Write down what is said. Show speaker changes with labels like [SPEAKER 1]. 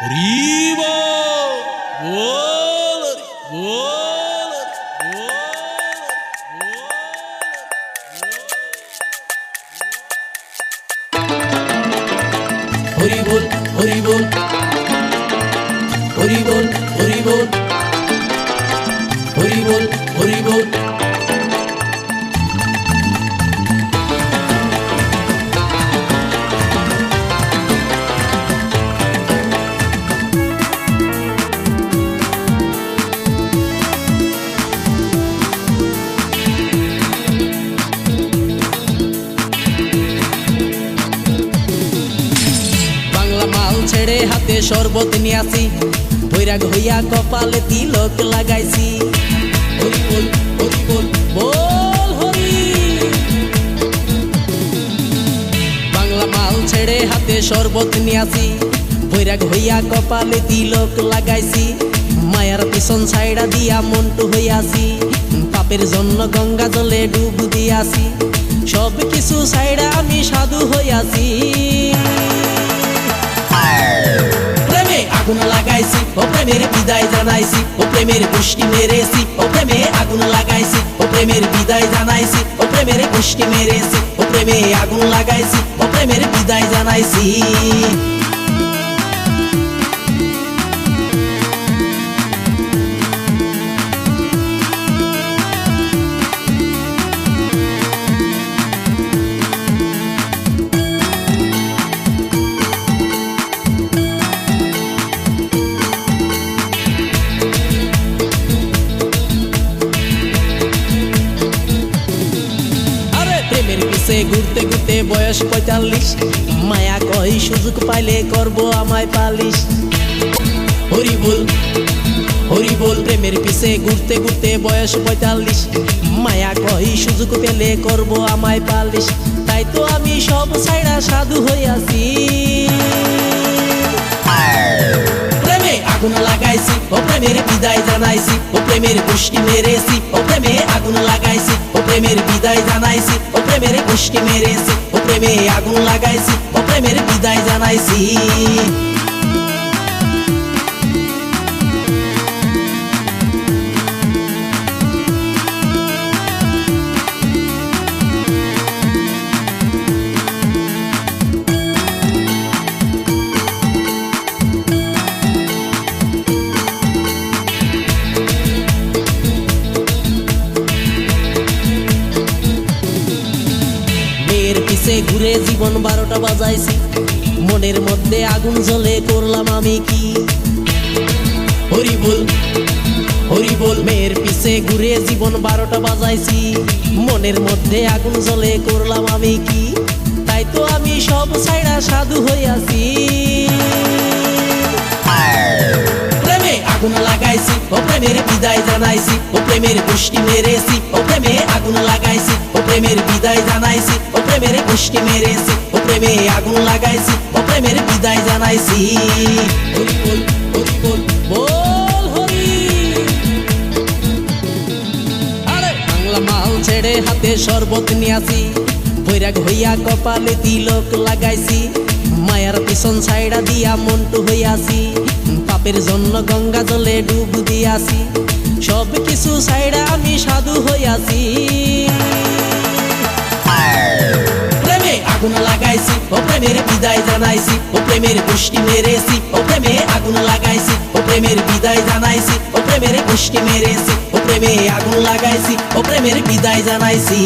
[SPEAKER 1] হরি বল বল বল
[SPEAKER 2] হরি বল হরি বল হরি বল হরি বল হরি বল হরি বল ছেড়ে হাতে শরবত নিয়াছি বৈরাগ হইয়া কপালে তিলক লাগাইছি হরি বল হরি বল বল হরি বাংলা মাল ছেড়ে হাতে শরবত নিয়াছি বৈরাগ হইয়া কপালে তিলক লাগাইছি মায়ার পিছন ছাইড়া দিয়া মন্টু হইয়াছি পাপের জন্য গঙ্গা জলে ডুব দিয়াছি সব কিছু ছাইড়া আমি সাধু হইয়াছি প্রেমে আগুন লাগাইছি ও প্রেমের বিদায় জানাইছি ও প্রেমের গোষ্ঠী মেরেছি ও প্রেমে আগুন লাগাইছি ও প্রেমের বিদায় জানাইছি ও প্রেমের গোষ্ঠী মেরেছি ও প্রেমে আগুন লাগাইছি ও প্রেমের বিদায় জানাইছি ঘুরতে ঘুরতে বয়স ৪৫ মায়া কই সুযোগ পাইলে করব আমায় পালিশ হরি বল হরি বল প্রেমের পিছে ঘুরতে ঘুরতে বয়স ৪৫ মায়া কই সুযোগ পেলে করব আমায় পালিশ তাই তো আমি সব ছাইড়া সাধু হইয়াছি প্রেমে আগুন লাগাইছি ও প্রেমের বিদায় জানাইছি ও প্রেমের গোষ্ঠী মেরেছি ও প্রেমে আগুন লাগাইছি ও প্রেমের বিদায় জানাইছি ও প্রেমের গোষ্ঠী মেরেছি ও প্রেমে আগুন লাগাইছি ও প্রেমের বিদায় জানাইছি ঘুরে জীবন ১২টা বাজাইছি মনের মধ্যে আগুন জ্বলে করলাম আমি কি হরি বল হরি বল মেয়ের পিছে ঘুরে জীবন ১২টা বাজাইছি মনের মধ্যে আগুন জ্বলে করলাম আমি কি তাই তো আমি সব ছাইড়া সাধু হইয়াছি প্রেমে আগুন লাগাইছি ও প্রেমের বিদায় জানাইছি ও প্রেমের গোষ্ঠী মেরেছি ও প্রেমে আগুন লাগাইছি ও প্রেমের বিদায় জানাইছি ও প্রেমের গোষ্ঠী মেরেছি ও প্রেমে আগুন লাগাইছি ও প্রেমের বিদায় জানাইছি হরি বল হরি বল বল হরি আরে বাংলা মাল ছেড়ে হাতে শরবত নিয়াছি বৈরাগ হইয়া কপালে তিলক লাগাইছি মায়ার পিছন ছাইড়া দিয়া মন্টু হইয়াছি পাপের জন্য গঙ্গা জলে ডুব দিয়াছি সব কিছু ছাইড়া আমি সাধু হইয়াছি প্রেমে আগুন লাগাইছি ও প্রেমের বিদায় জানাইছি ও প্রেমের গোষ্ঠী মেরেছি ও প্রেমে আগুন লাগাইছি ও প্রেমের বিদায় জানাইছি ও প্রেমের গোষ্ঠী মেরেছি ও প্রেমে আগুন লাগাইছি ও প্রেমের বিদায় জানাইছি